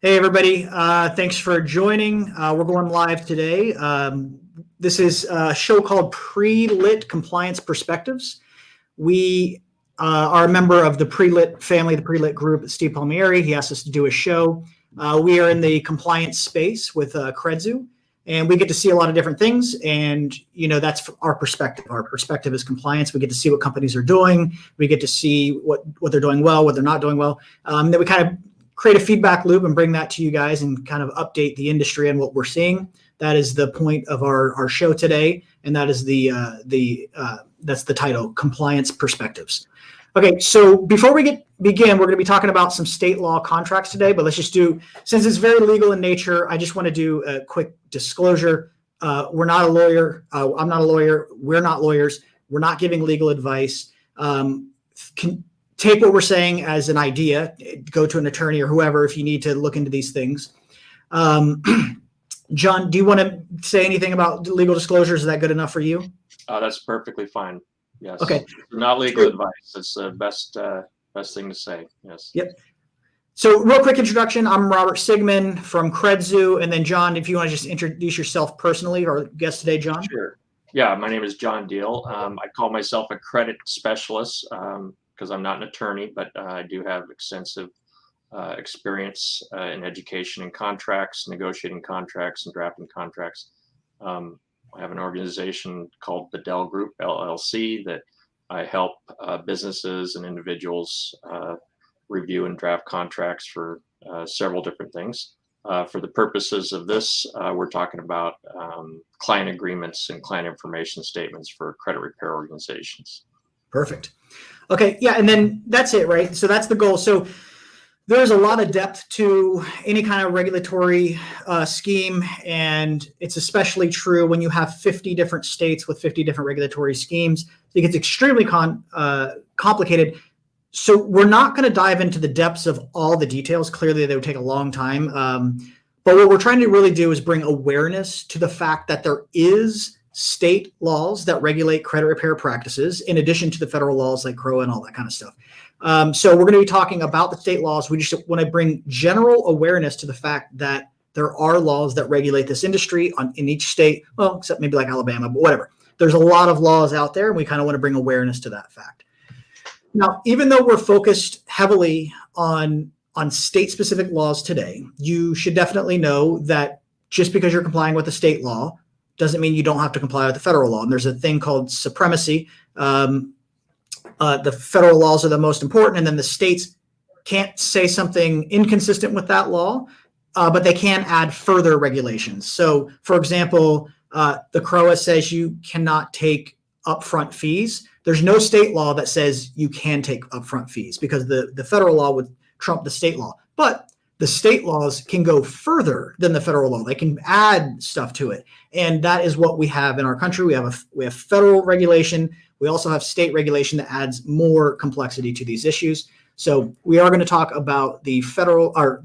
Hey, everybody. Thanks for joining. We're going live today. This is a show called PreLit Compliance Perspectives. We are a member of the PreLit family, the PreLit group. Steve Palmieri, he asked us to do a show. We are in the compliance space with Credzu, and we get to see a lot of different things. And, that's our perspective. Our perspective is compliance. We get to see what companies are doing. We get to see what they're doing well, what they're not doing well. Then we kind of create a feedback loop and bring that to you guys and kind of update the industry and what we're seeing. That is the point of our show today, and that is that's the title, Compliance Perspectives. Okay, so before we begin, we're going to be talking about some state law contracts today, but let's just since it's very legal in nature, I just want to do a quick disclosure. We're not a lawyer. I'm not a lawyer. We're not lawyers. We're not giving legal advice. Take what we're saying as an idea, go to an attorney or whoever if you need to look into these things. John, do you want to say anything about legal disclosures? Is that good enough for you? That's perfectly fine. Yes. Okay. Not legal advice. It's the best thing to say. Yes. Yep. So real quick introduction. I'm Robert Sigmund from Credzu. And then John, if you want to just introduce yourself personally, our guest today, John. Sure. Yeah, my name is John Diel. I call myself a credit specialist. Because I'm not an attorney, but I do have extensive experience in education and contracts, negotiating contracts and drafting contracts. I have an organization called the Diel Group, LLC, that I help businesses and individuals review and draft contracts for several different things. For the purposes of this, we're talking about client agreements and client information statements for credit repair organizations. Perfect. Okay, yeah, and then that's it, right? So that's the goal. So there's a lot of depth to any kind of regulatory scheme, and it's especially true when you have 50 different states with 50 different regulatory schemes. It gets extremely complicated. So we're not going to dive into the depths of all the details. Clearly, they would take a long time. But what we're trying to really do is bring awareness to the fact that there is state laws that regulate credit repair practices, in addition to the federal laws like CROA and all that kind of stuff. So we're going to be talking about the state laws. We just want to bring general awareness to the fact that there are laws that regulate this industry in each state, well, except maybe like Alabama, but whatever. There's a lot of laws out there, and we kind of want to bring awareness to that fact. Now, even though we're focused heavily on state-specific laws today, you should definitely know that just because you're complying with a state law doesn't mean you don't have to comply with the federal law. And there's a thing called supremacy. The federal laws are the most important, and then the states can't say something inconsistent with that law, but they can add further regulations. So, for example, the CROA says you cannot take upfront fees. There's no state law that says you can take upfront fees because the federal law would trump the state law. But the state laws can go further than the federal law. They can add stuff to it. And that is what we have in our country. We have federal regulation. We also have state regulation that adds more complexity to these issues. So we are going to talk about the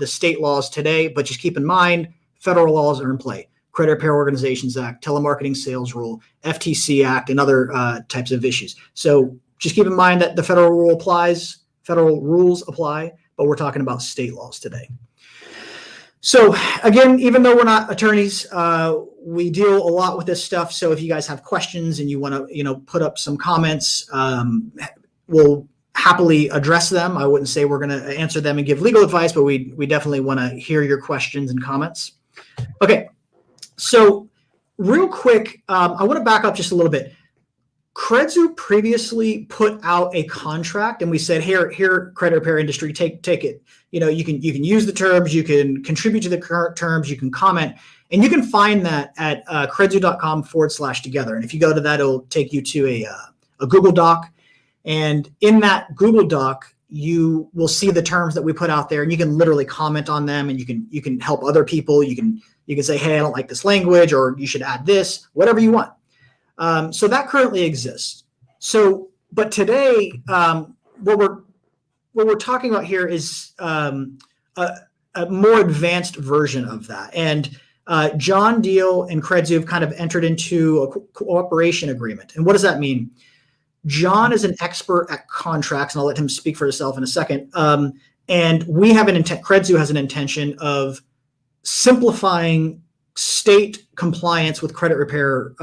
state laws today, but just keep in mind, federal laws are in play. Credit Repair Organizations Act, Telemarketing Sales Rule, FTC Act, and other types of issues. So just keep in mind that the federal rules apply, but we're talking about state laws today. So again, even though we're not attorneys, we deal a lot with this stuff. So if you guys have questions and you want to, put up some comments, we'll happily address them. I wouldn't say we're going to answer them and give legal advice, but we definitely want to hear your questions and comments. Okay, so real quick, I want to back up just a little bit. Credzu previously put out a contract, and we said, here, credit repair industry, take it. You can use the terms, you can contribute to the current terms, you can comment, and you can find that at credzu.com/together. And if you go to that, it'll take you to a Google Doc. And in that Google Doc, you will see the terms that we put out there, and you can literally comment on them, and you can help other people. You can say, hey, I don't like this language, or you should add this, whatever you want. So that currently exists. So, but today, what we're talking about here is a more advanced version of that. And John Diel and Credzu have kind of entered into a cooperation agreement. And what does that mean? John is an expert at contracts, and I'll let him speak for himself in a second. And we have an intent, Credzu has an intention of simplifying state compliance with credit repair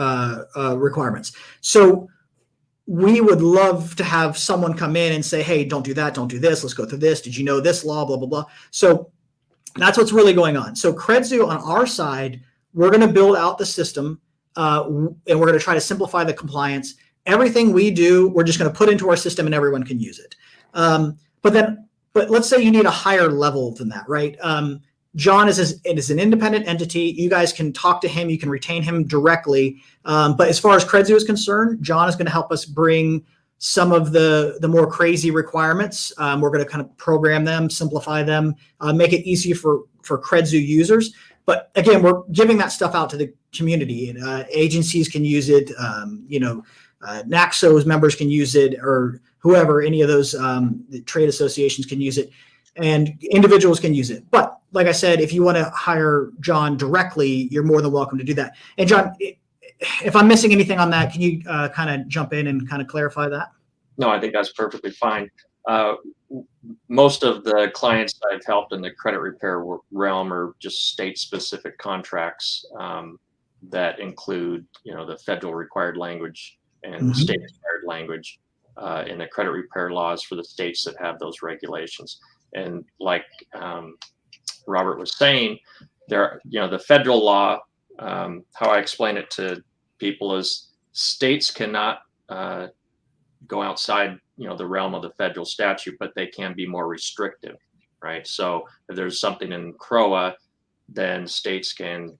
requirements. So we would love to have someone come in and say, hey, don't do that, don't do this, let's go through this. Did you know this law, blah, blah, blah. So that's what's really going on. So Credzu on our side, we're going to build out the system and we're going to try to simplify the compliance. Everything we do, we're just going to put into our system and everyone can use it. But let's say you need a higher level than that, right? John is an independent entity. You guys can talk to him. You can retain him directly. But as far as Credzu is concerned, John is going to help us bring some of the more crazy requirements. We're going to kind of program them, simplify them, make it easy for Credzu users. But again, we're giving that stuff out to the community. Agencies can use it. NACSO's members can use it, or whoever, any of those trade associations can use it, and individuals can use it. But like I said, if you want to hire John directly, you're more than welcome to do that. And John, if I'm missing anything on that, can you kind of jump in and kind of clarify that? No, I think that's perfectly fine. Most of the clients I've helped in the credit repair realm are just state-specific contracts that include, the federal required language and state required language in the credit repair laws for the states that have those regulations. And like Robert was saying, the federal law, how I explain it to people is states cannot go outside, the realm of the federal statute, but they can be more restrictive, right? So if there's something in CROA, then states can,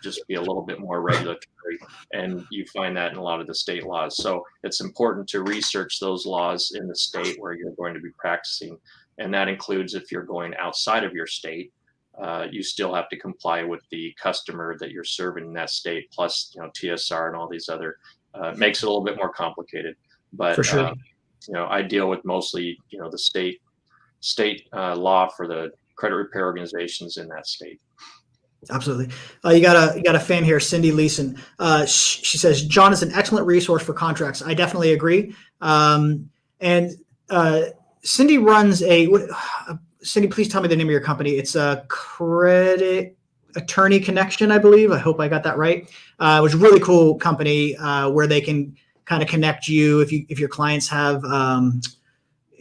just be a little bit more regulatory, and you find that in a lot of the state laws. So it's important to research those laws in the state where you're going to be practicing. And that includes if you're going outside of your state, you still have to comply with the customer that you're serving in that state, plus, TSR and all these other, makes it a little bit more complicated. But, for sure. I deal with mostly, the state law for the credit repair organizations in that state. Absolutely. You got a fan here, Cindy Leeson. She says, John is an excellent resource for contracts. I definitely agree. And Cindy runs Cindy, please tell me the name of your company. It's a Credit Attorney Connection, I believe. I hope I got that right. It was a really cool company where they can kind of connect you if your clients have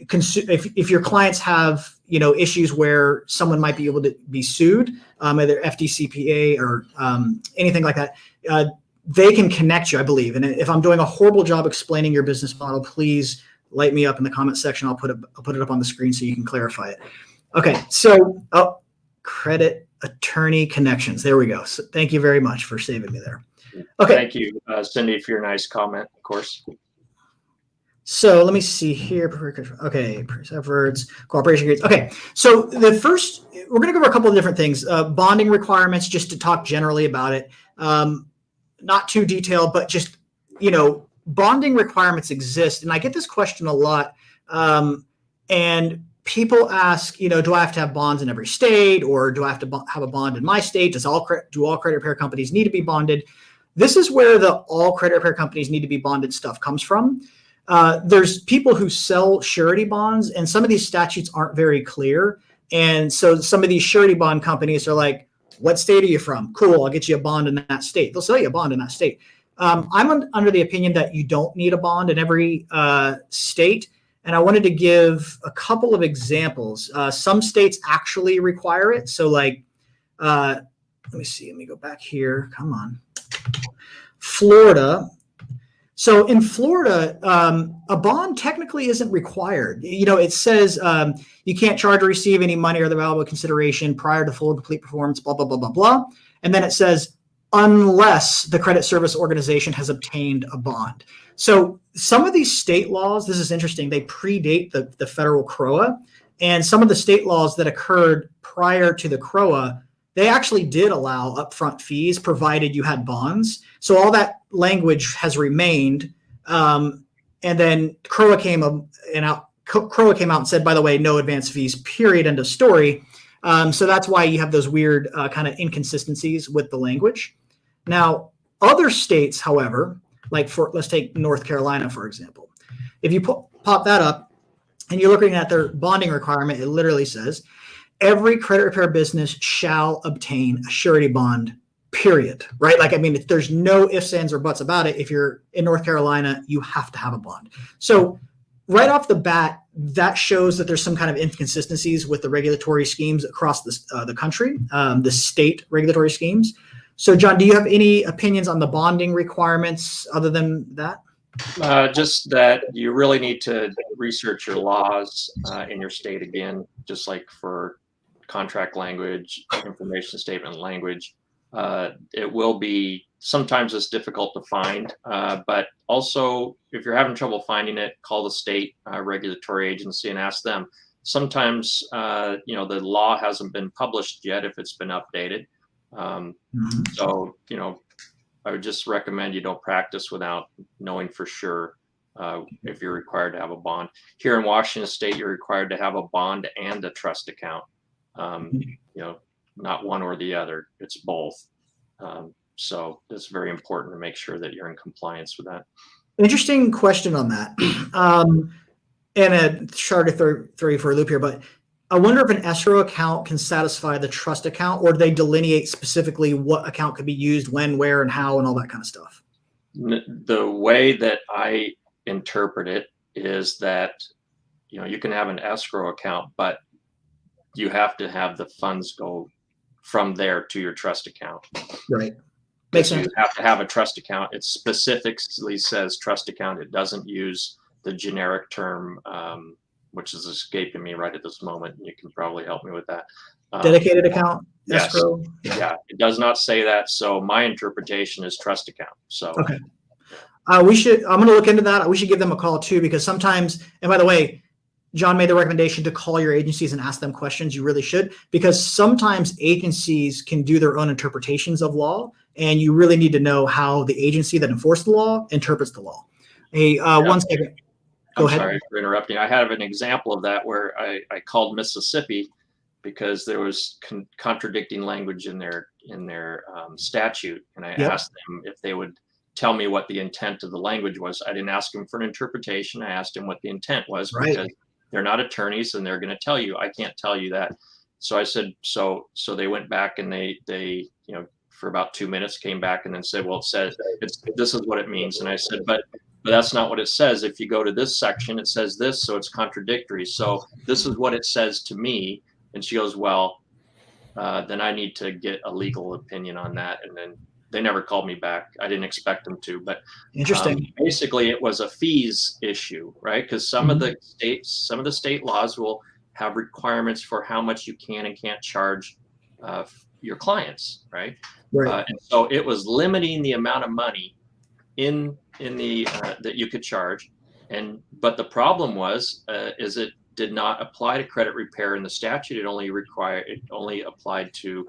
if your clients have issues where someone might be able to be sued, either FDCPA or anything like that. They can connect you, I believe. And if I'm doing a horrible job explaining your business model, please light me up in the comment section. I'll put it up on the screen so you can clarify it. Okay, so Credit Attorney Connections. There we go. So thank you very much for saving me there. Okay. Thank you, Cindy, for your nice comment, of course. So let me see here. Okay, efforts, cooperation agreements. Okay, so the first, we're going to cover a couple of different things. Bonding requirements, just to talk generally about it. Not too detailed, but just, bonding requirements exist. And I get this question a lot. And people ask, do I have to have bonds in every state, or do I have to have a bond in my state? Do all credit repair companies need to be bonded? This is where the all credit repair companies need to be bonded stuff comes from. There's people who sell surety bonds, and some of these statutes aren't very clear. And so some of these surety bond companies are like, what state are you from? Cool, I'll get you a bond in that state. They'll sell you a bond in that state. I'm under the opinion that you don't need a bond in every state. And I wanted to give a couple of examples. Some states actually require it. So like, let me see, let me go back here. Come on. Florida. So in Florida, a bond technically isn't required. It says you can't charge or receive any money or the valuable consideration prior to full and complete performance, blah, blah, blah, blah, blah. And then it says, unless the credit service organization has obtained a bond. So some of these state laws, this is interesting, they predate the federal CROA. And some of the state laws that occurred prior to the CROA, they actually did allow upfront fees provided you had bonds. So all that language has remained. And then CROA came out and said, by the way, no advance fees, period, end of story. So that's why you have those weird kind of inconsistencies with the language. Now, other states, however, like let's take North Carolina, for example. If you pop that up, and you're looking at their bonding requirement, it literally says, every credit repair business shall obtain a surety bond, period, right? Like, I mean, there's no ifs, ands, or buts about it. If you're in North Carolina, you have to have a bond. So right off the bat, that shows that there's some kind of inconsistencies with the regulatory schemes across the country, the state regulatory schemes. So, John, do you have any opinions on the bonding requirements other than that? Just that you really need to research your laws in your state again, just like for contract language, information statement language. It will be, sometimes it's difficult to find, but also if you're having trouble finding it, call the state regulatory agency and ask them. Sometimes, the law hasn't been published yet if it's been updated. So, I would just recommend you don't practice without knowing for sure if you're required to have a bond. Here in Washington State, you're required to have a bond and a trust account. Not one or the other, it's both. So it's very important to make sure that you're in compliance with that. Interesting question on that. And sorry to throw you for a loop here, but I wonder if an escrow account can satisfy the trust account, or do they delineate specifically what account could be used when, where, and how, and all that kind of stuff? The way that I interpret it is that, you can have an escrow account, but you have to have the funds go from there to your trust account. Right. Makes sense. You have to have a trust account. It specifically says trust account. It doesn't use the generic term, which is escaping me right at this moment. You can probably help me with that. Dedicated account, yes, escrow. Yeah, it does not say that. So my interpretation is trust account. So okay. I'm going to look into that. We should give them a call too, because sometimes, and by the way, John made the recommendation to call your agencies and ask them questions. You really should, because sometimes agencies can do their own interpretations of law, and you really need to know how the agency that enforces the law interprets the law. Hey, one second. Go ahead. Sorry for interrupting. I have an example of that where I called Mississippi because there was contradicting language in their statute, and I asked them if they would tell me what the intent of the language was. I didn't ask them for an interpretation. I asked them what the intent was, because they're not attorneys and they're going to tell you. I can't tell you that. So I said, so they went back and they for about 2 minutes came back and then said, well, it says this is what it means. And I said, but that's not what it says. If you go to this section, it says this, so it's contradictory. So this is what it says to me. And she goes, well, then I need to get a legal opinion on that. And then they never called me back. I didn't expect them to, but interesting. Basically, it was a fees issue, right? Because some of the state laws will have requirements for how much you can and can't charge your clients, right? Right. And so it was limiting the amount of money in the that you could charge, but the problem was is it did not apply to credit repair in the statute. It only applied to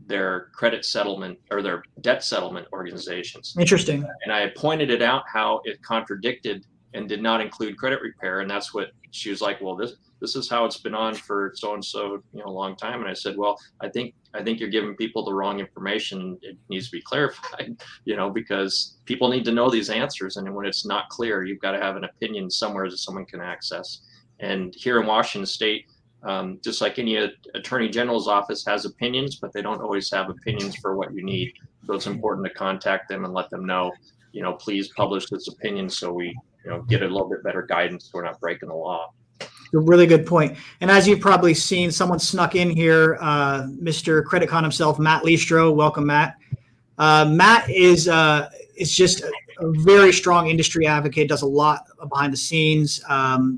their credit settlement or their debt settlement organizations. Interesting. And I pointed it out how it contradicted and did not include credit repair, and that's what she was like, well, this is how it's been on for so and so a long time. And I said, well, I think you're giving people the wrong information. It needs to be clarified, because people need to know these answers, and when it's not clear, you've got to have an opinion somewhere that someone can access. And here in Washington State, just like any attorney general's office has opinions, but they don't always have opinions for what you need. So it's important to contact them and let them know, please publish this opinion so we, get a little bit better guidance so we're not breaking the law. A really good point. And as you've probably seen, someone snuck in here, Mr. CreditCon himself, Matt Listro. Welcome, Matt. Matt is just a very strong industry advocate, does a lot behind the scenes.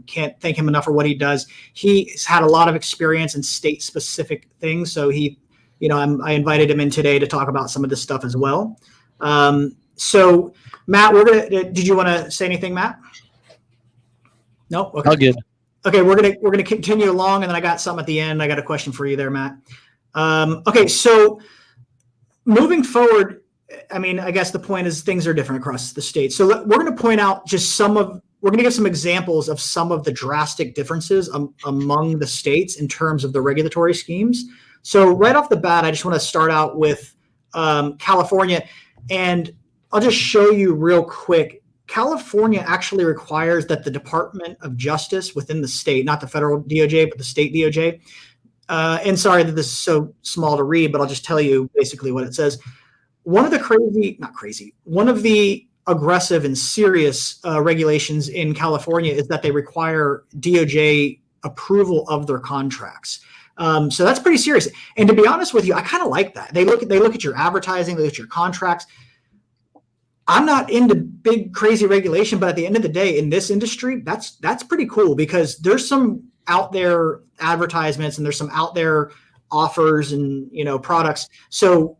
Can't thank him enough for what he does. He's had a lot of experience in state-specific things. So I invited him in today to talk about some of this stuff as well. So Matt, did you want to say anything, Matt? No? Okay. All good. Okay, we're gonna continue along, and then I got something at the end. I got a question for you there, Matt. Okay, so moving forward, I mean, I guess the point is things are different across the state. So we're going to point out we're going to give some examples of some of the drastic differences among the states in terms of the regulatory schemes. So right off the bat, I just want to start out with California, and I'll just show you real quick California actually requires that the Department of Justice within the state, not the federal DOJ, but the state DOJ. And sorry that this is so small to read, but I'll just tell you basically what it says. One of the aggressive and serious regulations in California is that they require DOJ approval of their contracts. So that's pretty serious. And to be honest with you, I kind of like that. They look at your advertising, they look at your contracts. I'm not into big crazy regulation, but at the end of the day, in this industry, that's pretty cool because there's some out there advertisements and there's some out there offers and products. So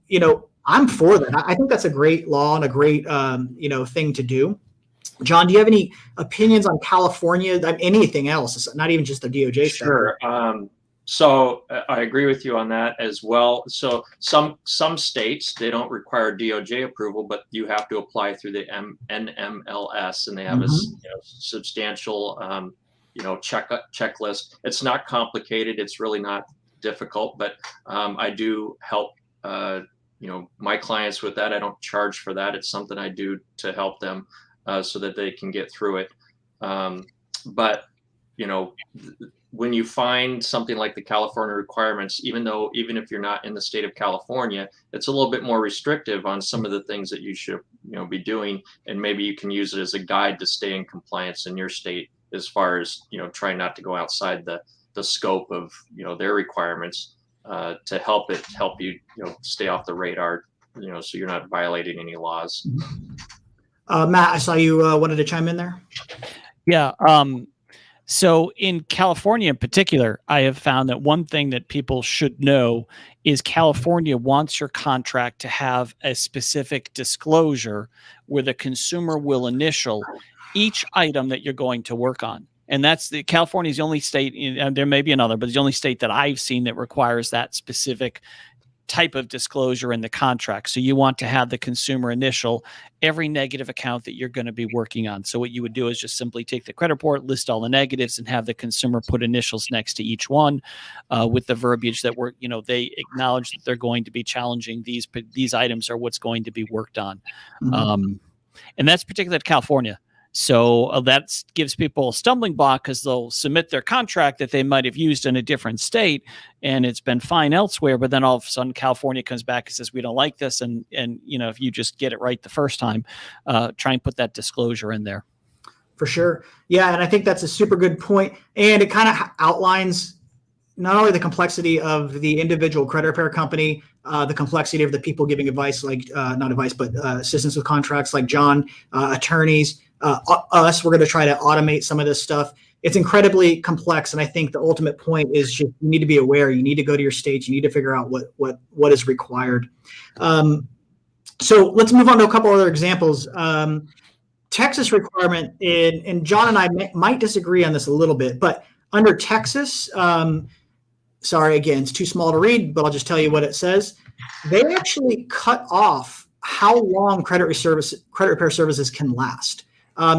I'm for that. I think that's a great law and a great thing to do. John, do you have any opinions on California? Anything else? It's not even just the DOJ stuff. Sure. So I agree with you on that as well. So some states, they don't require DOJ approval, but you have to apply through the NMLS, and they have a substantial checklist. It's not complicated. It's really not difficult, but I do help my clients with that. I don't charge for that. It's something I do to help them so that they can get through it. But when you find something like the California requirements, even if you're not in the state of California, it's a little bit more restrictive on some of the things that you should be doing, and maybe you can use it as a guide to stay in compliance in your state as far as trying not to go outside the scope of their requirements to help you stay off the radar, so you're not violating any laws. Matt, I saw you wanted to chime in there. Yeah. So in California in particular, I have found that one thing that people should know is California wants your contract to have a specific disclosure where the consumer will initial each item that you're going to work on. And California is the only state, there may be another, but it's the only state that I've seen that requires that specific type of disclosure in the contract. So you want to have the consumer initial every negative account that you're going to be working on. So what you would do is just simply take the credit report, list all the negatives, and have the consumer put initials next to each one with the verbiage that they acknowledge that they're going to be challenging these items are what's going to be worked on. And that's particular to California. So that gives people a stumbling block because they'll submit their contract that they might have used in a different state and it's been fine elsewhere. But then all of a sudden California comes back and says, we don't like this. And if you just get it right the first time, try and put that disclosure in there. For sure. Yeah. And I think that's a super good point. And it kind of outlines not only the complexity of the individual credit repair company, the complexity of the people giving advice, like not advice, but assistance with contracts like John, attorneys, us. We're going to try to automate some of this stuff. It's incredibly complex. And I think the ultimate point is just you need to be aware. You need to go to your states. You need to figure out what is required. So let's move on to a couple other examples. Texas requirement, and John and I might disagree on this a little bit, but under Texas, sorry, again, it's too small to read, but I'll just tell you what it says. They actually cut off how long credit repair services can last.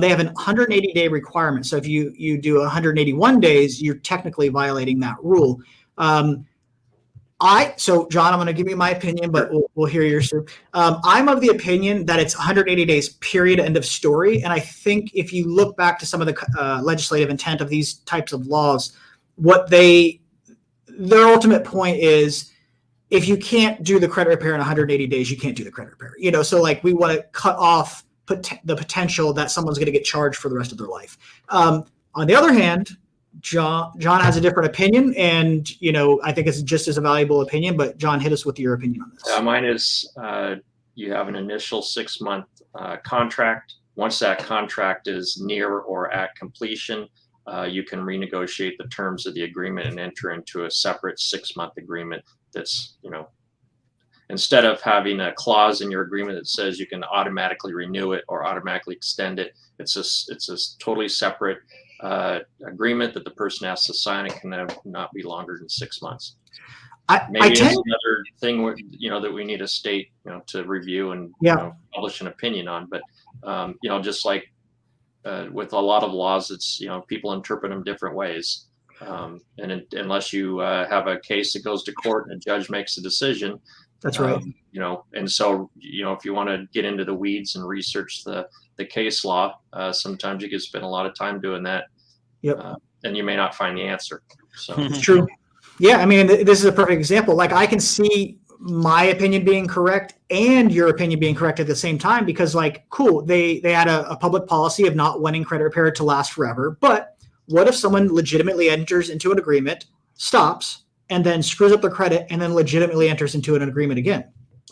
They have an 180-day requirement. So if you do 181 days, you're technically violating that rule. So John, I'm going to give you my opinion, but we'll hear yours too. I'm of the opinion that it's 180 days, period, end of story. And I think if you look back to some of the legislative intent of these types of laws, their ultimate point is if you can't do the credit repair in 180 days, you can't do the credit repair. So like we want to cut off the potential that someone's going to get charged for the rest of their life. On the other hand, John has a different opinion, and I think it's just as a valuable opinion. But John, hit us with your opinion on this. Mine is you have an initial 6-month contract. Once that contract is near or at completion, you can renegotiate the terms of the agreement and enter into a separate 6-month agreement. That's instead of having a clause in your agreement that says you can automatically renew it or automatically extend it, it's a totally separate agreement that the person has to sign. It can not be longer than 6 months. Maybe it's another thing that we need a state to review and publish an opinion on. But just like with a lot of laws, it's people interpret them different ways. And unless you have a case that goes to court and a judge makes a decision, That's right. You know, and so, you know, if you want to get into the weeds and research the case law, sometimes you can spend a lot of time doing that. Yep. And you may not find the answer. So it's true. Yeah. I mean, this is a perfect example. Like, I can see my opinion being correct and your opinion being correct at the same time, because, like, cool, they had a public policy of not wanting credit repair to last forever. But what if someone legitimately enters into an agreement, stops, and then screws up their credit, and then legitimately enters into an agreement again?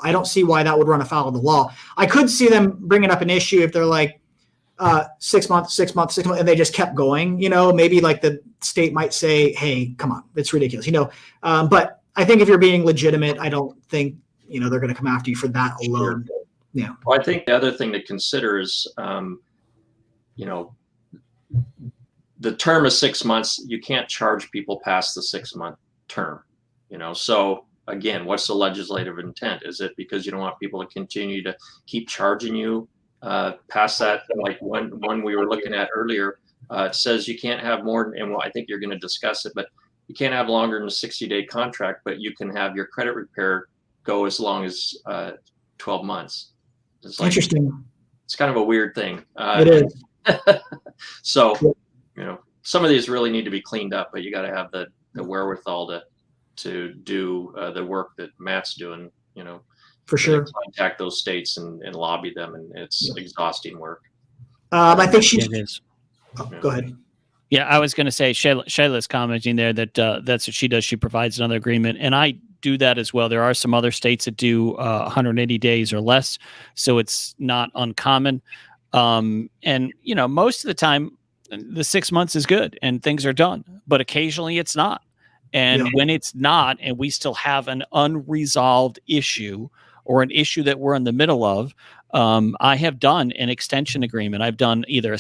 I don't see why that would run afoul of the law. I could see them bringing up an issue if they're like 6 months, 6 months, 6 months, and they just kept going. You know, maybe like the state might say, "Hey, come on, it's ridiculous." You know, but I think if you're being legitimate, I don't think, you know, they're going to come after you for that alone. Sure. Yeah. Well, I think the other thing to consider is, you know, the term is 6 months. You can't charge people past the 6-month term, you know. So again, what's the legislative intent? Is it because you don't want people to continue to keep charging you past that? Like one we were looking at earlier, it says you can't have more, and well, I think you're going to discuss it, but you can't have longer than a 60-day contract, but you can have your credit repair go as long as 12 months. It's like, Interesting. it's kind of a weird thing. It is. So, you know, some of these really need to be cleaned up, but you got to have the wherewithal to do the work that Matt's doing, you know. For sure. Contact those states and lobby them, and it's exhausting work. I think she's. It is. Oh, go ahead. Yeah, I was going to say, Shayla's commenting there that that's what she does. She provides another agreement, and I do that as well. There are some other states that do 180 days or less, so it's not uncommon. And, you know, most of the time, the 6 months is good and things are done, but occasionally it's not. And when it's not, and we still have an unresolved issue or an issue that we're in the middle of, I have done an extension agreement. I've done either a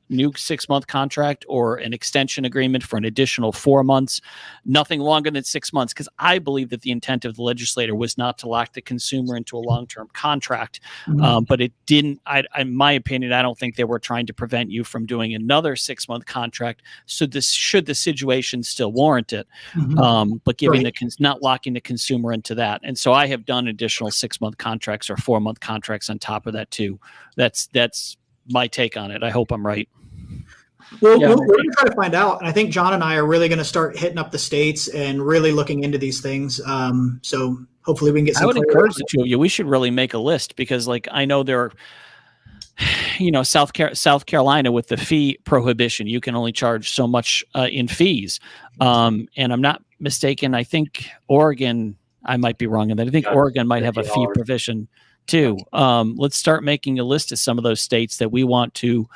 new 6 month contract or an extension agreement for an additional 4 months, nothing longer than 6 months, because I believe that the intent of the legislator was not to lock the consumer into a long-term contract. But it didn't, in my opinion, I don't think they were trying to prevent you from doing another 6 month contract. So this, should the situation still warrant it, but giving not locking the consumer into that. And so I have done additional 6 month contracts or 4 month contracts on top of that too. That's my take on it. I hope I'm right. Well, we're going to try to find out. And I think John and I are really going to start hitting up the states and really looking into these things. So hopefully we can get some. I would encourage the two of you. We should really make a list, because, like, I know there are, you know, South Carolina with the fee prohibition, you can only charge so much in fees. And I'm not mistaken, I think Oregon, I might be wrong in that. I think Oregon might have a fee provision too. Let's start making a list of some of those states that we want to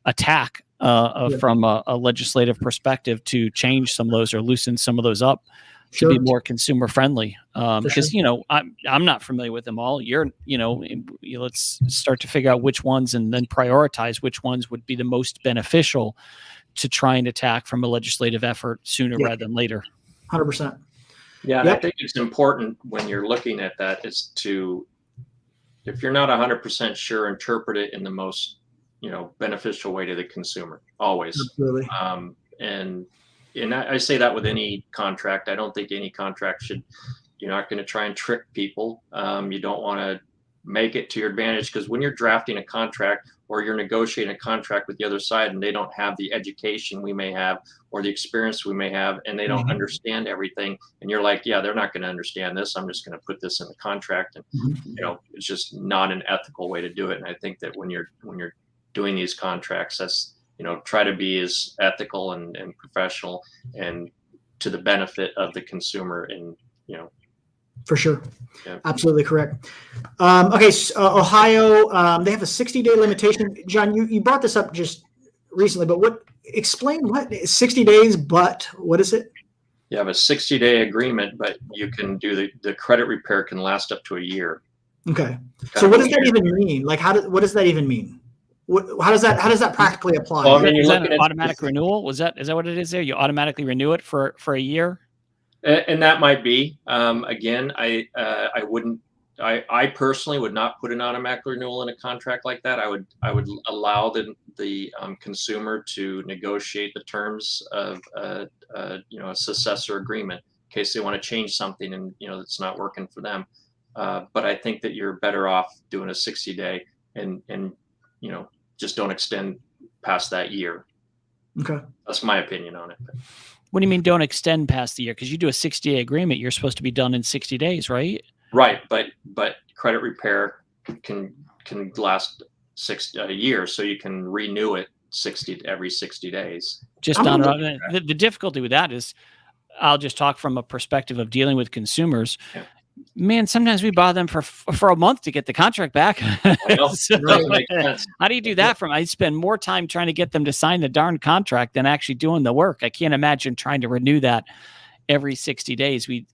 attack from a legislative perspective to change some of those or loosen some of those up to be more consumer friendly. Because, you know, I'm not familiar with them all. Let's start to figure out which ones and then prioritize which ones would be the most beneficial to try and attack from a legislative effort sooner rather than later. 100%. Yeah. And I think it's important when you're looking at that is to, if you're not 100% sure, interpret it in the most, you know, beneficial way to the consumer, always. Absolutely. And I say that with any contract. I don't think any contract you're not going to try and trick people. You don't want to make it to your advantage, because when you're drafting a contract or you're negotiating a contract with the other side and they don't have the education we may have or the experience we may have, and they don't understand everything, and you're like, yeah, they're not going to understand this, I'm just going to put this in the contract. And you know, it's just not an ethical way to do it. And I think that when you're doing these contracts, that's, you know, try to be as ethical and professional and to the benefit of the consumer. And, you know, for sure. Yeah. Absolutely correct. Okay. Ohio, they have a 60-day limitation. John, you brought this up just recently, but explain what 60 days, but what is it? You have a 60-day agreement, but you can do the credit repair can last up to a year. Okay. So what does that even mean? Like, what does that even mean? How does that practically apply? Well, is that an automatic renewal? Is that what it is there? You automatically renew it for a year? And that might be. Again, I personally would not put an automatic renewal in a contract like that. I would allow the consumer to negotiate the terms of a successor agreement in case they want to change something and, you know, it's not working for them. But I think that you're better off doing a 60-day and just don't extend past that year. Okay. That's my opinion on it. What do you mean don't extend past the year? Because you do a 60-day agreement, you're supposed to be done in 60 days, right? Right, but credit repair can last a year, so you can renew it every 60 days. Just on the difficulty with that is, I'll just talk from a perspective of dealing with consumers. Yeah. Man, sometimes we bother them for a month to get the contract back. I know. So, Doesn't make sense. how do you do that? I spend more time trying to get them to sign the darn contract than actually doing the work. I can't imagine trying to renew that every 60 days. We'd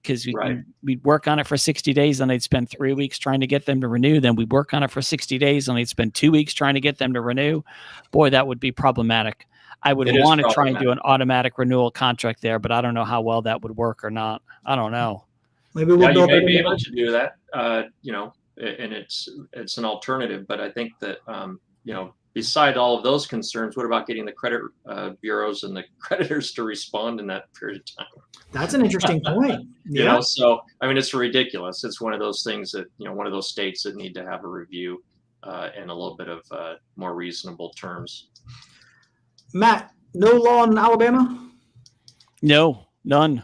work on it for 60 days, and they'd spend 3 weeks trying to get them to renew. Then we'd work on it for 60 days, and they'd spend 2 weeks trying to get them to renew. Boy, that would be problematic. I would want to try and do an automatic renewal contract there, but I don't know how well that would work or not. I don't know. Maybe we'll you may be able to do that, and it's an alternative. But I think that beside all of those concerns, what about getting the credit bureaus and the creditors to respond in that period of time? That's an interesting point. So I mean, it's ridiculous. It's one of those things that one of those states that need to have a review and a little bit of more reasonable terms. Matt, no law in Alabama? No, none.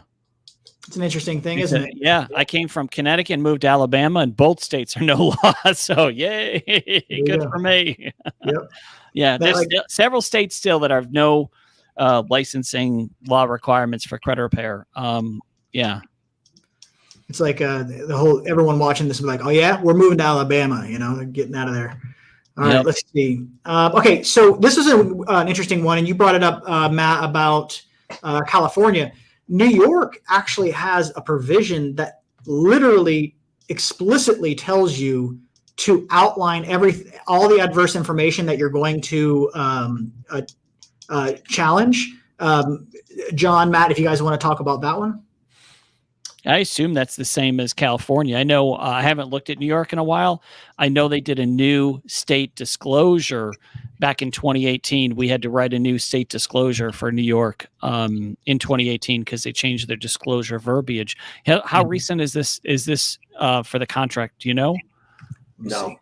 It's an interesting thing, isn't it? Yeah, I came from Connecticut and moved to Alabama, and both states are no law. So, yay, good for me. Yep. Yeah, there's several states still that have no licensing law requirements for credit repair. Yeah. It's like everyone watching this will be like, oh, yeah, we're moving to Alabama, getting out of there. All right, let's see. Okay, so this is an interesting one, and you brought it up, Matt, about California. New York actually has a provision that literally explicitly tells you to outline all the adverse information that you're going to challenge. John, Matt, if you guys want to talk about that one. I assume that's the same as California. I know I haven't looked at New York in a while. I know they did a new state disclosure back in 2018. We had to write a new state disclosure for New York in 2018 because they changed their disclosure verbiage. How recent is this? Is this for the contract? Do you know? No.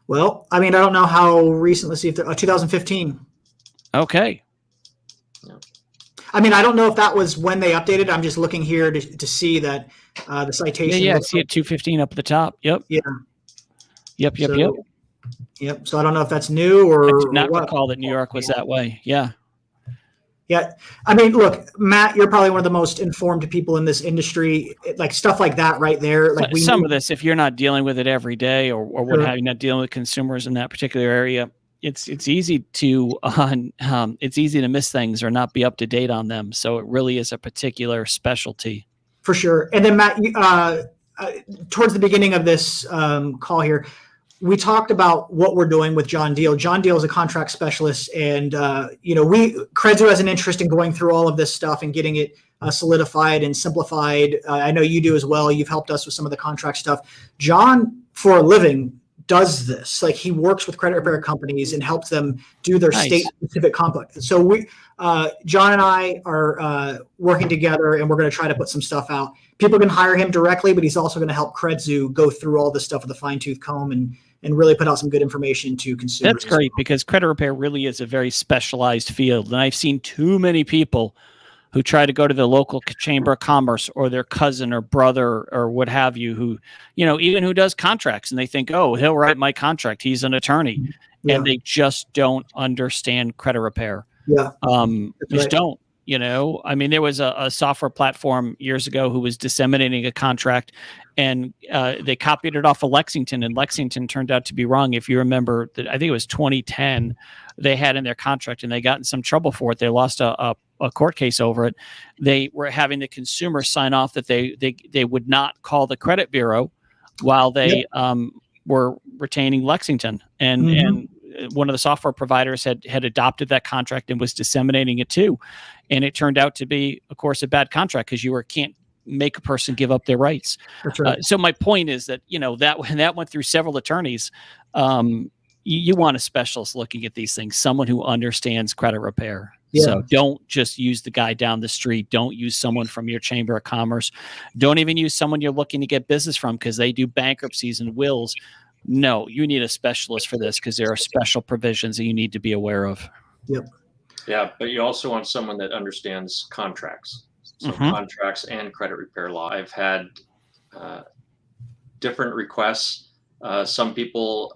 Well, I mean, I don't know how recent. Let's see if 2015. Okay. I mean, I don't know if that was when they updated. I'm just looking here to see that the citation. Yeah, I see it 215 up at the top. Yep. Yeah. Yep. Yep. So I don't know if that's new or. I did not recall that New York was that way. Yeah. Yeah. I mean, look, Matt, you're probably one of the most informed people in this industry. Like stuff like that right there. Like some of this, if you're not dealing with it every day or what have you, not dealing with consumers in that particular area, it's easy to miss things or not be up to date on them. So it really is a particular specialty. For sure. And then Matt, towards the beginning of this call here, we talked about what we're doing with John Diel. John Diel is a contract specialist, and Credzu has an interest in going through all of this stuff and getting it solidified and simplified. I know you do as well. You've helped us with some of the contract stuff. John, for a living, does this. Like he works with credit repair companies and helps them do their state-specific complex. So John and I are working together, and we're going to try to put some stuff out. People can hire him directly, but he's also going to help Credzu go through all this stuff with a fine-tooth comb and really put out some good information to consumers. That's great because credit repair really is a very specialized field. And I've seen too many people who try to go to the local chamber of commerce or their cousin or brother or what have you, who, even who does contracts, and they think, oh, he'll write my contract. He's an attorney. Yeah. And they just don't understand credit repair. Yeah. Just don't. I mean, there was a software platform years ago who was disseminating a contract, and they copied it off of Lexington, and Lexington turned out to be wrong. If you remember, that I think it was 2010, they had in their contract, and they got in some trouble for it. They lost a court case over it. They were having the consumer sign off that they would not call the credit bureau while they were retaining Lexington, and one of the software providers had adopted that contract and was disseminating it too. And it turned out to be, of course, a bad contract because you can't make a person give up their rights. That's right. So my point is that, that when that went through several attorneys, you want a specialist looking at these things, someone who understands credit repair. So don't just use the guy down the street. Don't use someone from your chamber of commerce. Don't even use someone you're looking to get business from because they do bankruptcies and wills. No, you need a specialist for this because there are special provisions that you need to be aware of. Yep. Yeah, but you also want someone that understands contracts. So contracts and credit repair law. I've had different requests. Some people,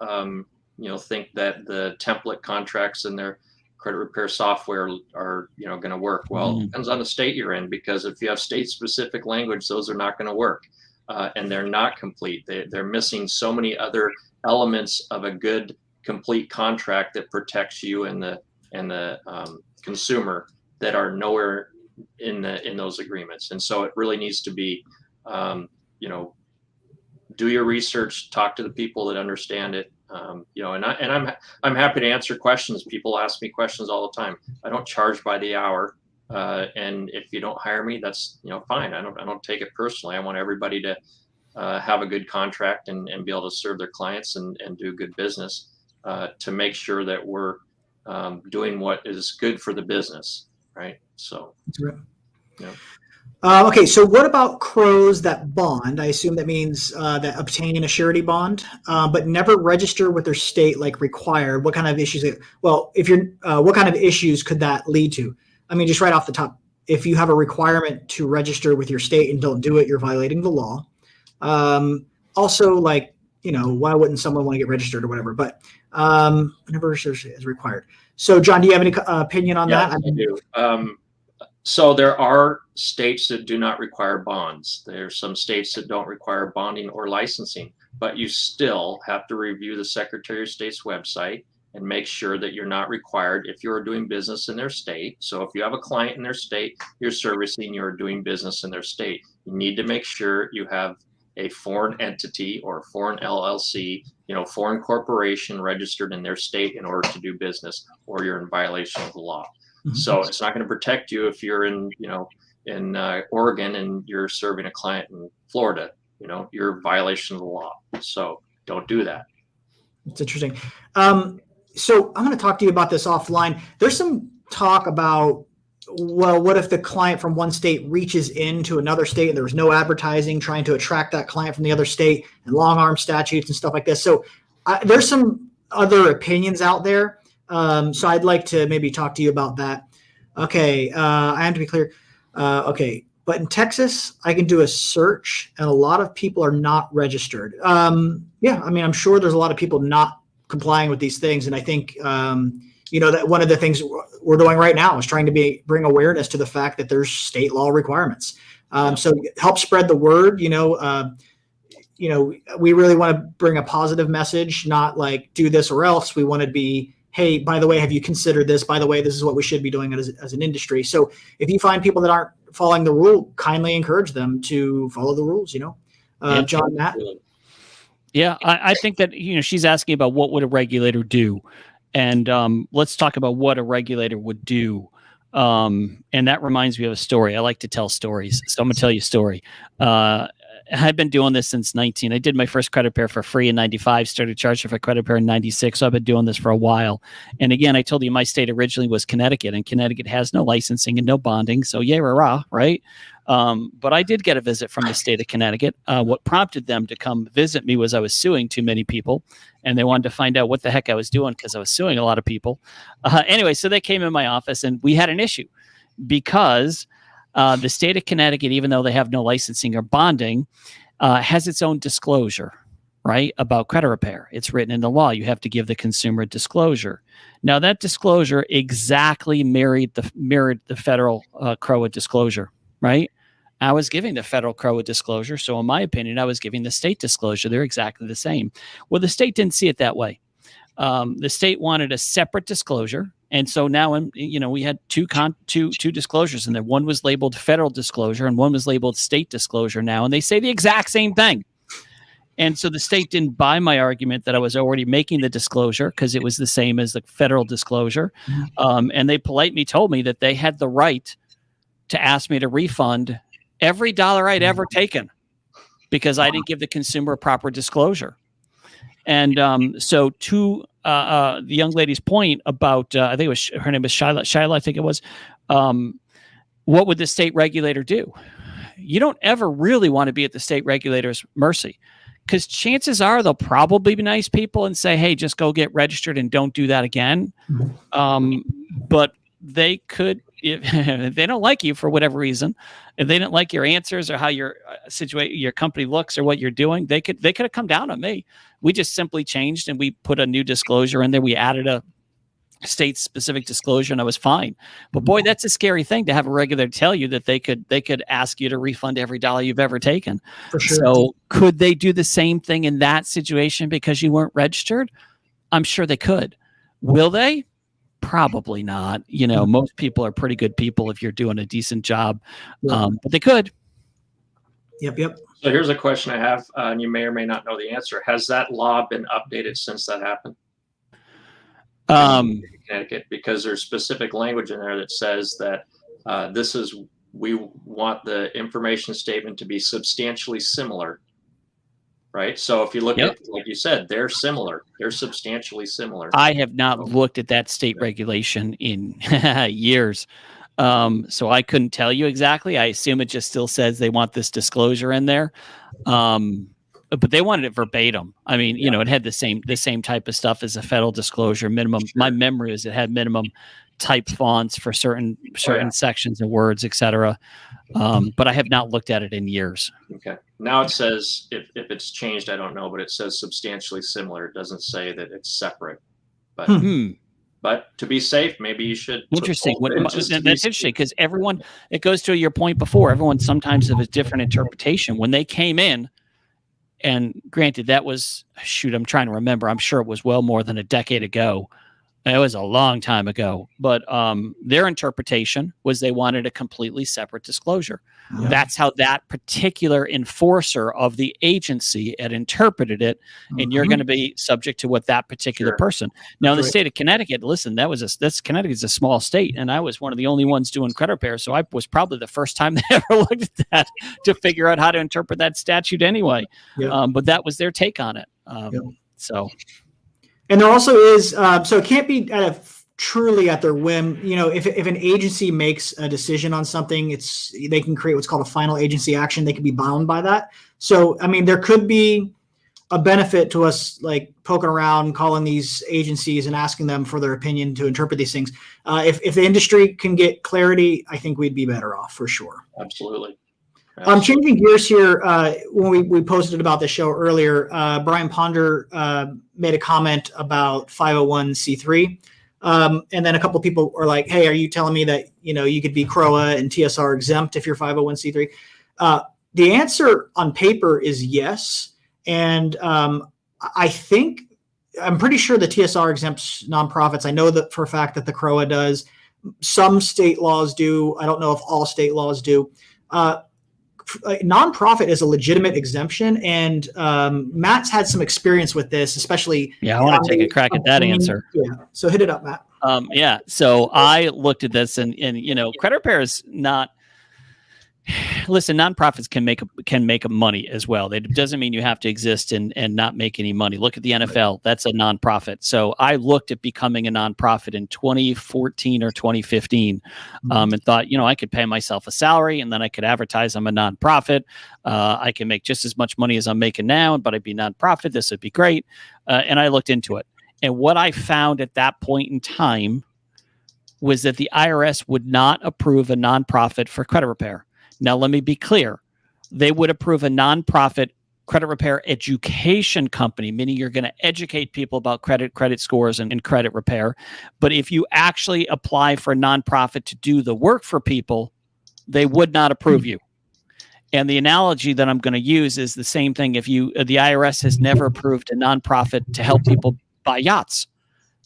think that the template contracts in their credit repair software are, going to work. Well, it depends on the state you're in, because if you have state-specific language, those are not going to work, and they're not complete. They're missing so many other elements of a good, complete contract that protects you and the consumer that are nowhere in those agreements. And so it really needs to be, do your research, talk to the people that understand it. And I'm happy to answer questions. People ask me questions all the time. I don't charge by the hour. And if you don't hire me, that's, fine. I don't take it personally. I want everybody to have a good contract and be able to serve their clients and do good business, to make sure that we're doing what is good for the business. Right. So, yeah. Okay, so what about crows that bond? I assume that means that obtain a surety bond, but never register with their state like required. What kind of issues? What kind of issues could that lead to? I mean, just right off the top, if you have a requirement to register with your state and don't do it, you're violating the law. Also, why wouldn't someone want to get registered or whatever? But never register is required. So, John, do you have any opinion on that? I do. So there are states that do not require bonds. There are some states that don't require bonding or licensing, but you still have to review the Secretary of State's website and make sure that you're not required if you're doing business in their state. So if you have a client in their state, you're servicing, you're doing business in their state. You need to make sure you have a foreign entity or foreign LLC, foreign corporation registered in their state in order to do business, or you're in violation of the law. So it's not going to protect you if you're in Oregon and you're serving a client in Florida. You're in violation of the law. So don't do that. It's interesting. So I'm going to talk to you about this offline. There's some talk about, well, what if the client from one state reaches into another state and there was no advertising trying to attract that client from the other state, and long arm statutes and stuff like this. So there's some other opinions out there. So I'd like to maybe talk to you about that. Okay, I have to be clear. Okay, but in Texas, I can do a search, and a lot of people are not registered. I'm sure there's a lot of people not complying with these things, and I think that one of the things we're doing right now is trying to bring awareness to the fact that there's state law requirements. So help spread the word. We really want to bring a positive message, not like do this or else. We want to be, hey, by the way, have you considered this? By the way, this is what we should be doing as an industry. So if you find people that aren't following the rule, kindly encourage them to follow the rules, John, Matt? Yeah, I think that, she's asking about what would a regulator do. And let's talk about what a regulator would do. And that reminds me of a story. I like to tell stories. So I'm going to tell you a story. I've been doing this since 19. I did my first credit repair for free in 95, started charging for credit repair in 96. So I've been doing this for a while. And again, I told you my state originally was Connecticut, and Connecticut has no licensing and no bonding. So yay, rah, right? But I did get a visit from the state of Connecticut. What prompted them to come visit me was I was suing too many people, and they wanted to find out what the heck I was doing because I was suing a lot of people. Anyway, so they came in my office, and we had an issue because the state of Connecticut, even though they have no licensing or bonding, has its own disclosure, right, about credit repair. It's written in the law. You have to give the consumer disclosure. Now, that disclosure exactly mirrored the federal CROA disclosure, right? I was giving the federal CROA disclosure. So in my opinion, I was giving the state disclosure. They're exactly the same. Well, the state didn't see it that way. The state wanted a separate disclosure. And so now, we had two disclosures in there. One was labeled federal disclosure and one was labeled state disclosure now. And they say the exact same thing. And so the state didn't buy my argument that I was already making the disclosure because it was the same as the federal disclosure. And they politely told me that they had the right to ask me to refund every dollar I'd ever taken because I didn't give the consumer a proper disclosure. And so to the young lady's point about, I think it was her name was Shyla, I think it was. What would the state regulator do? You don't ever really want to be at the state regulator's mercy, because chances are they'll probably be nice people and say, hey, just go get registered and don't do that again. But they could, if they don't like you for whatever reason, if they didn't like your answers or how your your company looks or what you're doing, they could have come down on me. We just simply changed and we put a new disclosure in there. We added a state specific disclosure and I was fine. But boy, that's a scary thing to have a regulator tell you that they could ask you to refund every dollar you've ever taken. For sure. So could they do the same thing in that situation because you weren't registered? I'm sure they could. Will they? Probably not. You know, most people are pretty good people if you're doing a decent job. But they could. Yep. So here's a question I have, and you may or may not know the answer. Has that law been updated since that happened? In Connecticut, because there's specific language in there that says that we want the information statement to be substantially similar, right? So if you look at, like you said, they're similar. They're substantially similar. I have not looked at that state regulation in years. So I couldn't tell you exactly. I assume it just still says they want this disclosure in there. But they wanted it verbatim. I mean, you know, it had the same type of stuff as a federal disclosure minimum. Sure. My memory is it had minimum type fonts for certain sections of words, etc. But I have not looked at it in years. Okay. Now it says, if it's changed, I don't know, but it says substantially similar. It doesn't say that it's separate. But but to be safe, maybe you should. Interesting. That's interesting because everyone, it goes to your point before, everyone sometimes has a different interpretation. When they came in, and granted, that was, shoot, I'm trying to remember. I'm sure it was well more than a decade ago. It was a long time ago. But their interpretation was they wanted a completely separate disclosure. Yeah. That's how that particular enforcer of the agency had interpreted it. And you're going to be subject to what that particular person. Now, in the state of Connecticut, listen, Connecticut is a small state. And I was one of the only ones doing credit repair. So I was probably the first time they ever looked at that to figure out how to interpret that statute anyway. Yeah. But that was their take on it. So. And there also is, so it can't be truly at their whim. You know, if an agency makes a decision on something, they can create what's called a final agency action. They can be bound by that. So, I mean, there could be a benefit to us like poking around, calling these agencies and asking them for their opinion to interpret these things. If the industry can get clarity, I think we'd be better off for sure. Absolutely. I'm changing gears here. When we posted about the show earlier, Brian Ponder made a comment about 501c3. And then a couple of people are like, hey, are you telling me that, you know, you could be CROA and TSR exempt if you're 501c3? The answer on paper is yes. And I'm pretty sure the TSR exempts nonprofits. I know that for a fact that the CROA does. Some state laws do. I don't know if all state laws do. Nonprofit is a legitimate exemption, and Matt's had some experience with this, especially. Yeah, I want to take a crack at that answer. Yeah, so hit it up, Matt. Yeah, so I looked at this, and you know, credit repair is not. Listen, nonprofits can make money as well. It doesn't mean you have to exist and not make any money. Look at the NFL; that's a nonprofit. So I looked at becoming a nonprofit in 2014 or 2015, and thought, you know, I could pay myself a salary, and then I could advertise I'm a nonprofit. I can make just as much money as I'm making now, but I'd be nonprofit. This would be great. And I looked into it, and what I found at that point in time was that the IRS would not approve a nonprofit for credit repair. Now, let me be clear. They would approve a nonprofit credit repair education company, meaning you're going to educate people about credit scores and credit repair. But if you actually apply for a nonprofit to do the work for people, they would not approve you. And the analogy that I'm going to use is the same thing. If the IRS has never approved a nonprofit to help people buy yachts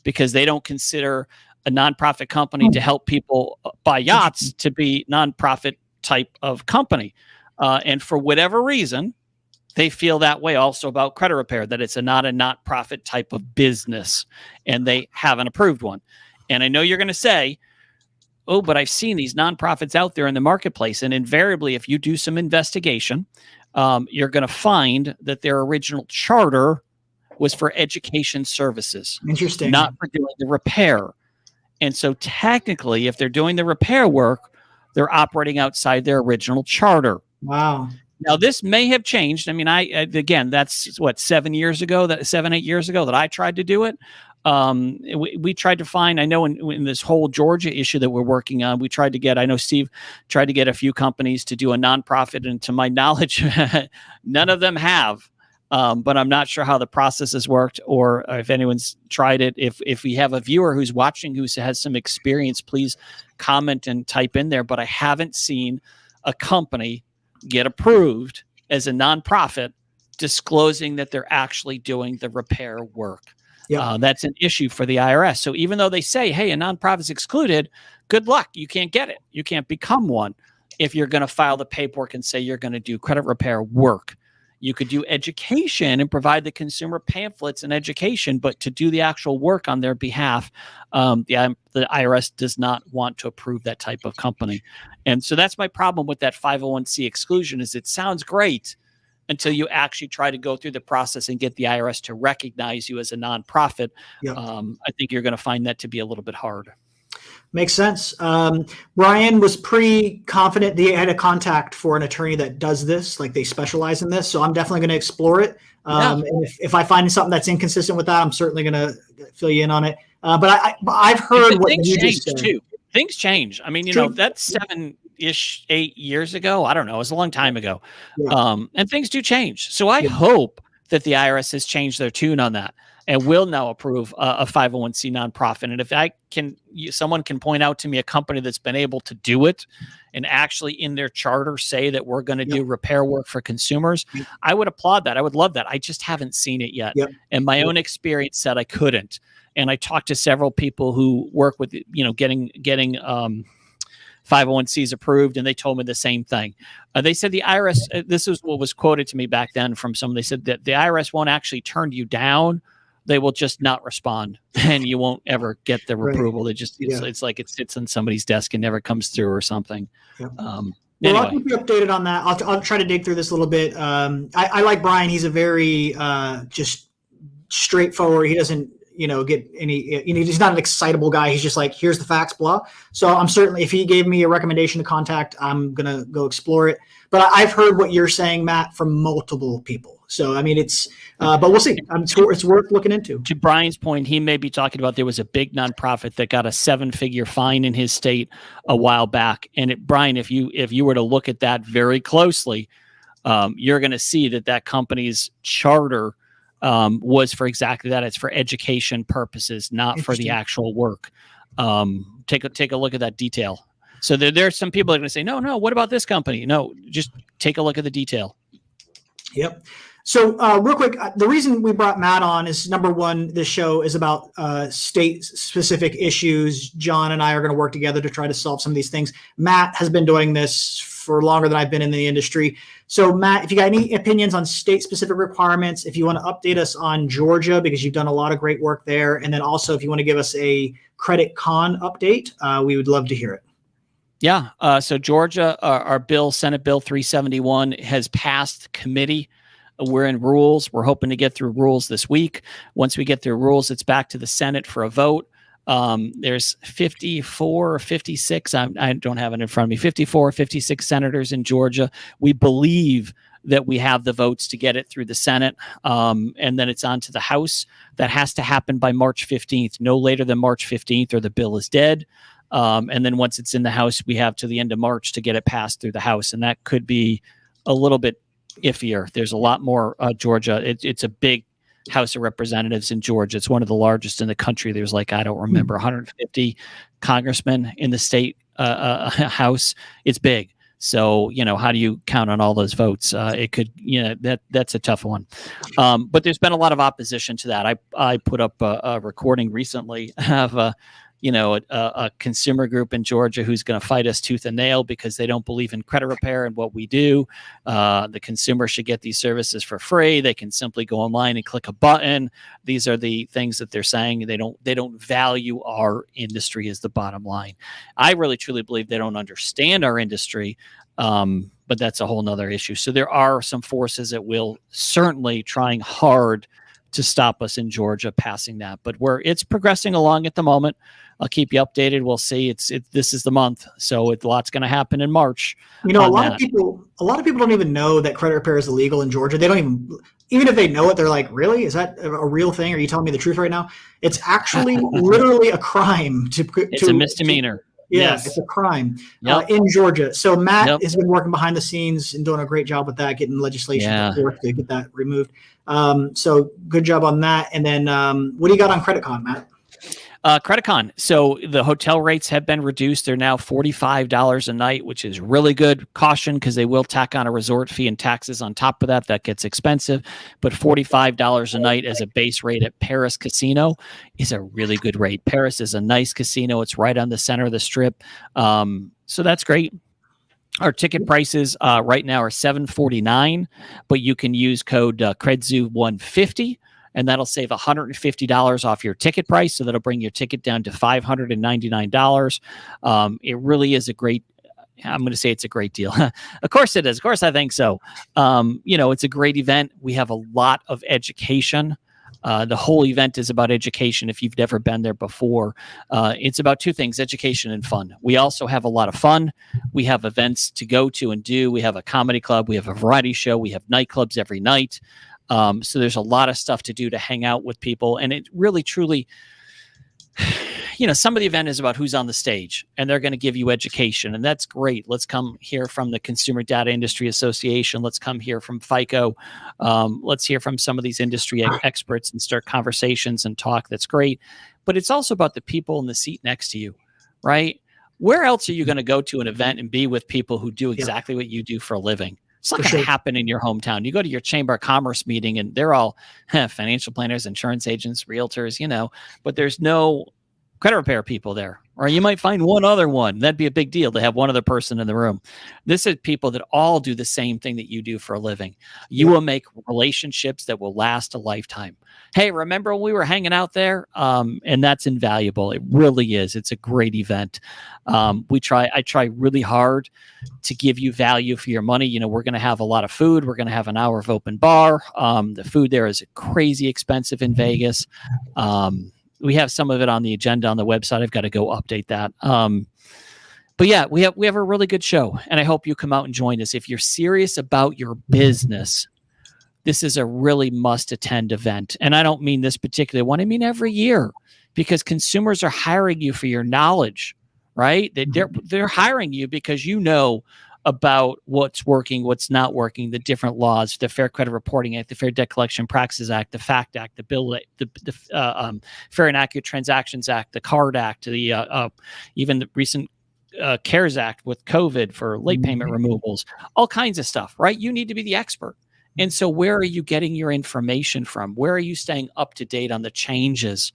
because they don't consider a nonprofit company to help people buy yachts to be nonprofit type of company. And for whatever reason, they feel that way also about credit repair, that it's not a not-profit type of business, and they haven't approved one. And I know you're going to say, oh, but I've seen these nonprofits out there in the marketplace, and invariably, if you do some investigation, you're going to find that their original charter was for education services, Interesting. not for doing the repair. And so technically, if they're doing the repair work, they're operating outside their original charter. Wow. Now, this may have changed. I mean, again, that's what, 7 years ago, 8 years ago that I tried to do it. We tried to find, I know in this whole Georgia issue that we're working on, we tried to get, I know Steve tried to get a few companies to do a nonprofit, and to my knowledge, none of them have. But I'm not sure how the process has worked, or if anyone's tried it. If we have a viewer who's watching who has some experience, please comment and type in there. But I haven't seen a company get approved as a nonprofit disclosing that they're actually doing the repair work. Yep. That's an issue for the IRS. So even though they say, hey, a nonprofit's excluded, good luck. You can't get it. You can't become one if you're going to file the paperwork and say you're going to do credit repair work. You could do education and provide the consumer pamphlets and education, but to do the actual work on their behalf, the IRS does not want to approve that type of company. And so that's my problem with that 501c exclusion. Is it sounds great until you actually try to go through the process and get the IRS to recognize you as a nonprofit. Yep. I think you're going to find that to be a little bit hard. Makes sense. Brian was pretty confident he had a contact for an attorney that does this, like they specialize in this. So I'm definitely going to explore it. And if I find something that's inconsistent with that, I'm certainly going to fill you in on it. But I've heard what you just said. Too. Things change. I mean, that's 7-ish, 8 years ago. I don't know. It was a long time ago. Yeah. And things do change. So I hope that the IRS has changed their tune on that and will now approve a 501c nonprofit. And if someone can point out to me a company that's been able to do it and actually in their charter say that we're going to do repair work for consumers, I would applaud that. I would love that. I just haven't seen it yet. And my own experience said I couldn't. And I talked to several people who work with, getting 501cs approved, and they told me the same thing. They said the IRS, this is what was quoted to me back then from someone, they said that the IRS won't actually turn you down. They will just not respond, and you won't ever get the approval. They just, it's like it sits on somebody's desk and never comes through or something. Well, I'll keep you updated on that. I'll try to dig through this a little bit. I like Brian. He's a very just straightforward. He doesn't, get any, he's not an excitable guy. He's just like, here's the facts, blah. So I'm certainly, if he gave me a recommendation to contact, I'm going to go explore it. But I've heard what you're saying, Matt, from multiple people. So, I mean, it's, but we'll see. It's worth looking into. To Brian's point, he may be talking about there was a big nonprofit that got a 7-figure fine in his state a while back. And Brian, if you were to look at that very closely, you're going to see that company's charter was for exactly that. It's for education purposes, not for the actual work. Take a look at that detail. So there are some people that are going to say, no, what about this company? No, just take a look at the detail. Yep. So real quick, the reason we brought Matt on is, number one, this show is about state-specific issues. John and I are going to work together to try to solve some of these things. Matt has been doing this for longer than I've been in the industry. So Matt, if you got any opinions on state-specific requirements, if you want to update us on Georgia, because you've done a lot of great work there, and then also if you want to give us a CreditCon update, we would love to hear it. Yeah. So Georgia, our bill, Senate Bill 371, has passed committee. We're in rules. We're hoping to get through rules this week. Once we get through rules, it's back to the Senate for a vote. There's 54 or 56. I don't have it in front of me. 54 or 56 senators in Georgia. We believe that we have the votes to get it through the Senate. And then it's on to the House. That has to happen by March 15th, no later than March 15th, or the bill is dead. And then once it's in the House, we have to the end of March to get it passed through the House. And that could be a little bit iffier. There's a lot more Georgia. It's a big House of Representatives in Georgia. It's one of the largest in the country. There's I don't remember, 150 congressmen in the state House. It's big. So, how do you count on all those votes? It could, that's a tough one. But there's been a lot of opposition to that. I put up a recording recently of a consumer group in Georgia who's going to fight us tooth and nail because they don't believe in credit repair and what we do. The consumer should get these services for free. They can simply go online and click a button. These are the things that they're saying. They don't value our industry is the bottom line. I really truly believe they don't understand our industry. But that's a whole nother issue. So there are some forces that will certainly trying hard to stop us in Georgia passing that. But it's progressing along at the moment. I'll keep you updated. We'll see. This is the month, so a lot's going to happen in March. A lot of people don't even know that credit repair is illegal in Georgia. They don't even if they know it, they're like, really? Is that a real thing? Are you telling me the truth right now? It's actually literally a crime. It's a misdemeanor. Yes. It's a crime in Georgia. So Matt has been working behind the scenes and doing a great job with that, getting legislation to get that removed. So good job on that. And then what do you got on CreditCon, Matt? CreditCon. So the hotel rates have been reduced. They're now $45 a night, which is really good. Caution, because they will tack on a resort fee and taxes on top of that. That gets expensive. But $45 a night as a base rate at Paris Casino is a really good rate. Paris is a nice casino. It's right on the center of the strip. So that's great. Our ticket prices right now are $749, but you can use code Credzu 150. And that'll save $150 off your ticket price. So that'll bring your ticket down to $599. It really is I'm going to say it's a great deal. Of course it is. Of course I think so. It's a great event. We have a lot of education. The whole event is about education. If you've never been there before, it's about two things, education and fun. We also have a lot of fun. We have events to go to and do. We have a comedy club. We have a variety show. We have nightclubs every night. So there's a lot of stuff to do to hang out with people. And it really, truly, some of the event is about who's on the stage, and they're going to give you education. And that's great. Let's come hear from the Consumer Data Industry Association. Let's come hear from FICO. Let's hear from some of these industry experts and start conversations and talk. That's great. But it's also about the people in the seat next to you, right? Where else are you going to go to an event and be with people who do exactly what you do for a living? It's not going to happen in your hometown. You go to your Chamber of Commerce meeting and they're all financial planners, insurance agents, realtors, but there's no credit repair people there. Or you might find one other one. That'd be a big deal to have one other person in the room. This is people that all do the same thing that you do for a living. You will make relationships that will last a lifetime. Hey, remember when we were hanging out there? And that's invaluable. It really is. It's a great event. I try really hard to give you value for your money. We're going to have a lot of food. We're going to have an hour of open bar. The food there is crazy expensive in Vegas. We have some of it on the agenda on the website. I've got to go update that. But yeah, we have a really good show, and I hope you come out and join us. If you're serious about your business, this is a really must-attend event. And I don't mean this particular one. I mean every year, because consumers are hiring you for your knowledge, right? They're hiring you because you know about what's working, what's not working, the different laws, the Fair Credit Reporting Act, the Fair Debt Collection Practices Act, the FACT Act, the Bill, the Fair and Accurate Transactions Act, the CARD Act, the even the recent CARES Act with COVID for late payment removals, all kinds of stuff, right? You need to be the expert. And so where are you getting your information from? Where are you staying up to date on the changes?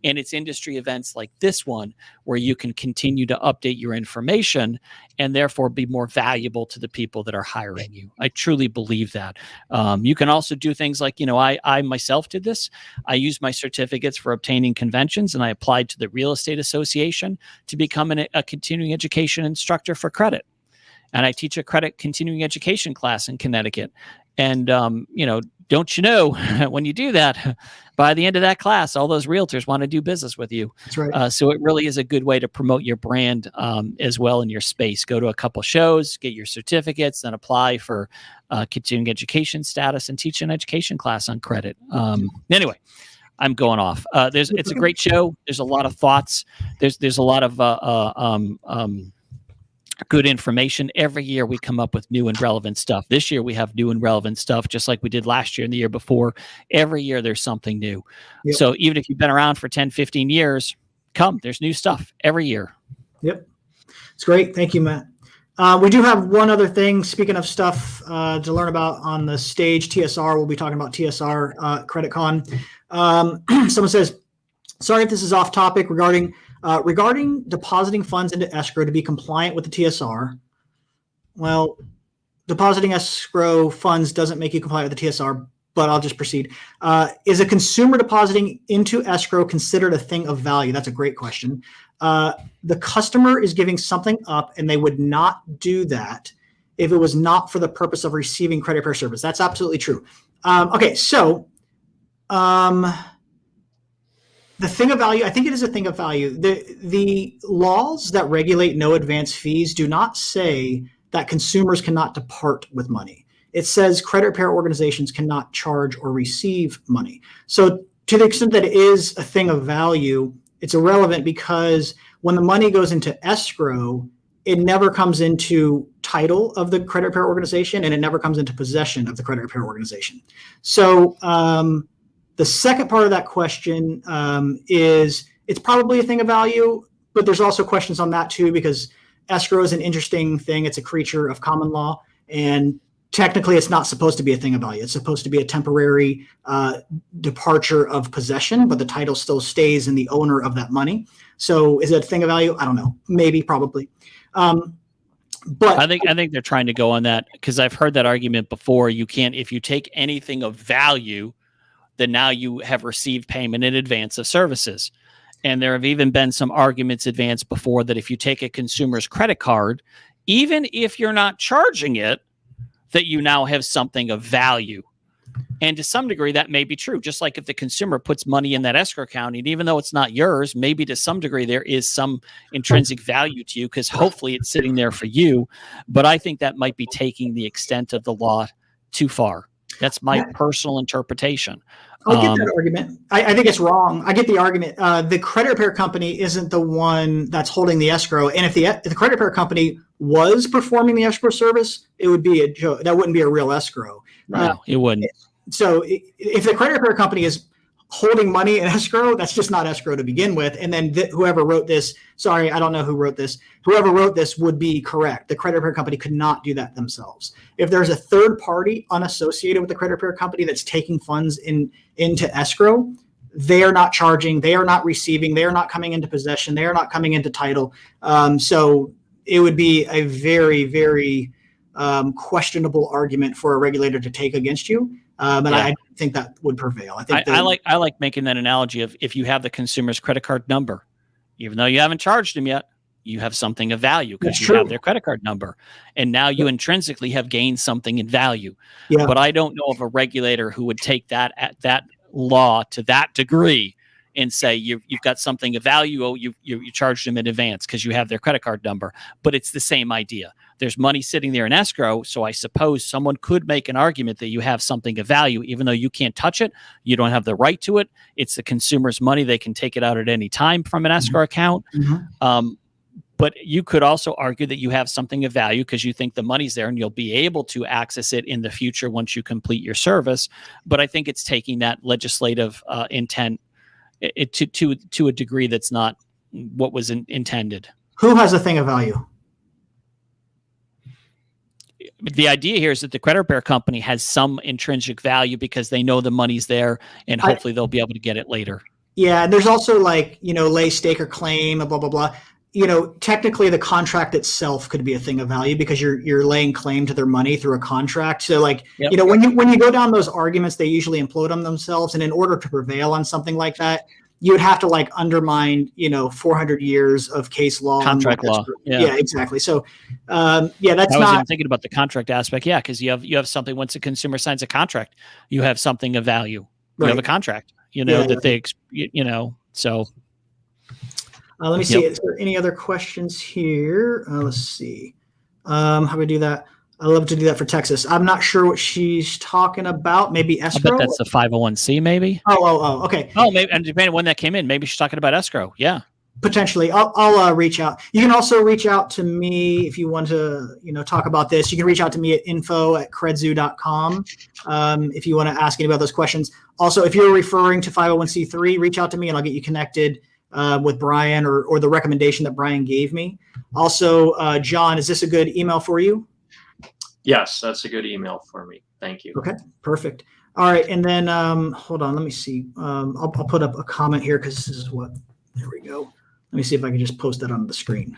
And it's industry events like this one where you can continue to update your information and therefore be more valuable to the people that are hiring you. I truly believe that. You can also do things like, I myself did this. I used my certificates for obtaining conventions, and I applied to the Real Estate Association to become a continuing education instructor for credit. And I teach a credit continuing education class in Connecticut. And, don't you know, when you do that, by the end of that class, all those realtors want to do business with you. That's right. So it really is a good way to promote your brand as well in your space. Go to a couple shows, get your certificates, then apply for continuing education status and teach an education class on credit. Anyway, I'm going off. It's a great show. There's a lot of thoughts. There's a lot of good information. Every year we come up with new and relevant stuff. This year we have new and relevant stuff, just like we did last year and the year before. Every year there's something new. Yep. So even if you've been around for 10, 15 years, there's new stuff every year. Yep. It's great. Thank you, Matt. We do have one other thing, speaking of stuff to learn about on the stage, TSR. We'll be talking about TSR CreditCon. Someone says, sorry if this is off topic regarding depositing funds into escrow to be compliant with the TSR. Well, depositing escrow funds doesn't make you compliant with the TSR, but I'll just proceed. Is a consumer depositing into escrow considered a thing of value? That's a great question. The customer is giving something up, and they would not do that if it was not for the purpose of receiving credit repair service. That's absolutely true. Okay, so The thing of value, I think it is a thing of value. The laws that regulate no advance fees do not say that consumers cannot depart with money. It says credit repair organizations cannot charge or receive money. So to the extent that it is a thing of value, it's irrelevant because when the money goes into escrow, it never comes into title of the credit repair organization and it never comes into possession of the credit repair organization. So the second part of that question is it's probably a thing of value, but there's also questions on that too, because escrow is an interesting thing. It's a creature of common law, and technically it's not supposed to be a thing of value. It's supposed to be a temporary departure of possession, but the title still stays in the owner of that money. So is it a thing of value? I don't know. Maybe, probably. But I think they're trying to go on that because I've heard that argument before. You can't, if you take anything of value, then now you have received payment in advance of services. And there have even been some arguments advanced before that if you take a consumer's credit card, even if you're not charging it, that you now have something of value. And to some degree, that may be true. Just like if the consumer puts money in that escrow account, and even though it's not yours, maybe to some degree there is some intrinsic value to you because hopefully it's sitting there for you. But I think that might be taking the extent of the law too far. That's my personal interpretation. I get that argument. I think it's wrong. I get the argument. The credit repair company isn't the one that's holding the escrow. And if the credit repair company was performing the escrow service, it would be a joke. That wouldn't be a real escrow. No, it wouldn't. So if the credit repair company is holding money in escrow, that's just not escrow to begin with. And then whoever wrote this, sorry, I don't know who wrote this. Whoever wrote this would be correct. The credit repair company could not do that themselves. If there's a third party unassociated with the credit repair company that's taking funds into escrow, they are not charging, they are not receiving, they are not coming into possession, they are not coming into title. So it would be a very, very questionable argument for a regulator to take against you. And I think that would prevail. I like making that analogy of if you have the consumer's credit card number, even though you haven't charged them yet, you have something of value because you have their credit card number. And now you intrinsically have gained something in value. Yeah. But I don't know of a regulator who would take that law to that degree and say you've got something of value. Oh, you charged them in advance because you have their credit card number. But it's the same idea. There's money sitting there in escrow, so I suppose someone could make an argument that you have something of value, even though you can't touch it. You don't have the right to it. It's the consumer's money. They can take it out at any time from an escrow account. Mm-hmm. But you could also argue that you have something of value because you think the money's there and you'll be able to access it in the future once you complete your service. But I think it's taking that legislative intent to a degree that's not what was intended. Who has a thing of value? The idea here is that the credit repair company has some intrinsic value because they know the money's there and hopefully they'll be able to get it later. Yeah. And there's also lay, stake, or claim, blah, blah, blah. Technically the contract itself could be a thing of value because you're laying claim to their money through a contract. So when you go down those arguments, they usually implode on themselves. And in order to prevail on something like that, you would have to undermine, 400 years of case law. Contract law. Yeah, exactly. So, that's I was even thinking about the contract aspect. Yeah, because you have something, once a consumer signs a contract, you have something of value. You have a contract, that they, so. Let me see. Is there any other questions here? Let's see. How do we do that? I love to do that for Texas. I'm not sure what she's talking about. Maybe escrow. I bet that's the 501c, maybe. Oh, okay. Oh, maybe, and depending on when that came in, maybe she's talking about escrow. Yeah, potentially. I'll reach out. You can also reach out to me if you want to, talk about this. You can reach out to me at info@credzu.com if you want to ask any about those questions. Also, if you're referring to 501c3, reach out to me and I'll get you connected with Brian or the recommendation that Brian gave me. Also, John, is this a good email for you? Yes, that's a good email for me. Thank you. Okay, perfect. All right, and then hold on. Let me see. I'll put up a comment here because this is what. There we go. Let me see if I can just post that on the screen.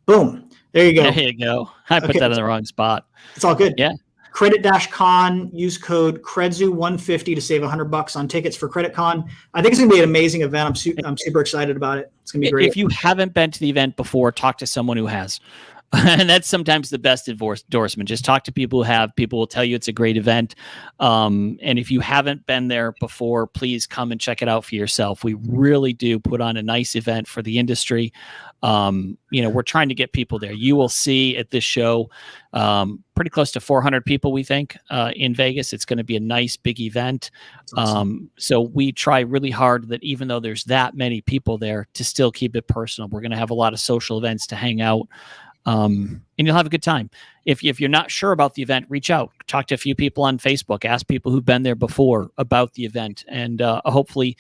Boom. There you go. There you go. I put that in the wrong spot. It's all good. Yeah. Credit-Con, use code Credzu150 to save $100 on tickets for CreditCon. I think it's going to be an amazing event. I'm super excited about it. It's going to be great. If you haven't been to the event before, talk to someone who has. And that's sometimes the best endorsement. Just talk to people who have. People will tell you it's a great event. And if you haven't been there before, please come and check it out for yourself. We really do put on a nice event for the industry. We're trying to get people there. You will see at this show pretty close to 400 people, we think, in Vegas. It's going to be a nice big event. Awesome. So we try really hard that even though there's that many people there, to still keep it personal. We're going to have a lot of social events to hang out. And you'll have a good time. If you're not sure about the event, reach out, talk to a few people on Facebook, ask people who've been there before about the event. And hopefully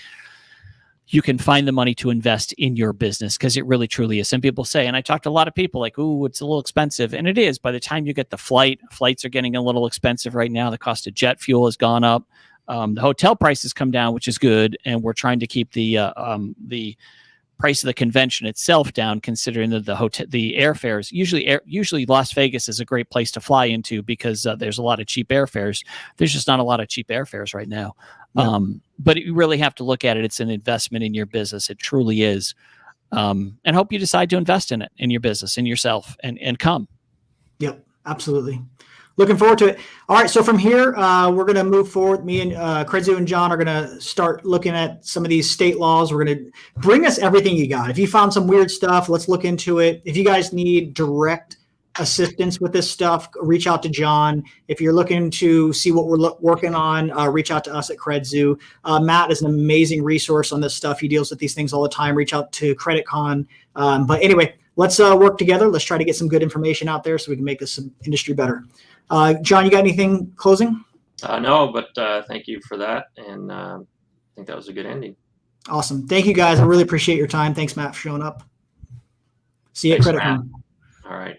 you can find the money to invest in your business, because it really, truly is. Some people say, and I talked to a lot of people like, ooh, it's a little expensive. And it is. By the time you get the flights are getting a little expensive right now. The cost of jet fuel has gone up. The hotel prices come down, which is good. And we're trying to keep the price of the convention itself down, considering that the airfares, usually Las Vegas is a great place to fly into, because there's a lot of cheap airfares. There's just not a lot of cheap airfares right now. Yeah. But you really have to look at it. It's an investment in your business. It truly is. And hope you decide to invest in it, in your business, in yourself, and come. Yep, absolutely. Looking forward to it. All right, so from here, we're going to move forward. Me and Credzu and John are going to start looking at some of these state laws. We're going to bring us everything you got. If you found some weird stuff, let's look into it. If you guys need direct assistance with this stuff, reach out to John. If you're looking to see what we're working on, reach out to us at Credzu. Matt is an amazing resource on this stuff. He deals with these things all the time. Reach out to CreditCon. But anyway, let's work together. Let's try to get some good information out there so we can make this industry better. John, you got anything closing? No, but thank you for that. And I think that was a good ending. Awesome. Thank you, guys. I really appreciate your time. Thanks, Matt, for showing up. See you at CreditCon. All right.